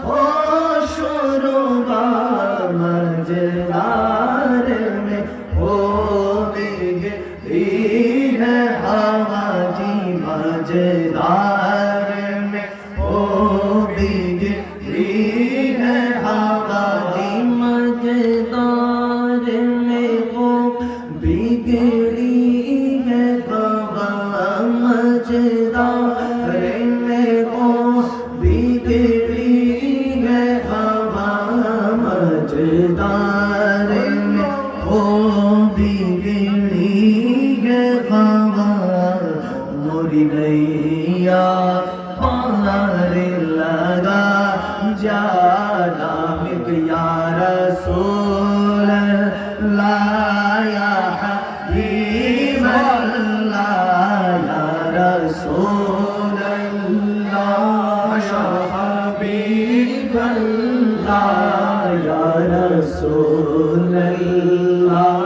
हो शुरुबा मजदार में हो बिगड़ी है हवा जी मजदार में हो बिगड़ी है हवा जी मजदार में हो बिगड़ी है हवा मजदार में हो बिगड़ी है हवा मजदार में हो बिगड़ी है हवा मोरी नैया पार लगा जाना या रसूल लाया हबीब अल्लाह या रसूल अल्लाह या हबीब अल्लाह या रसूल अल्लाह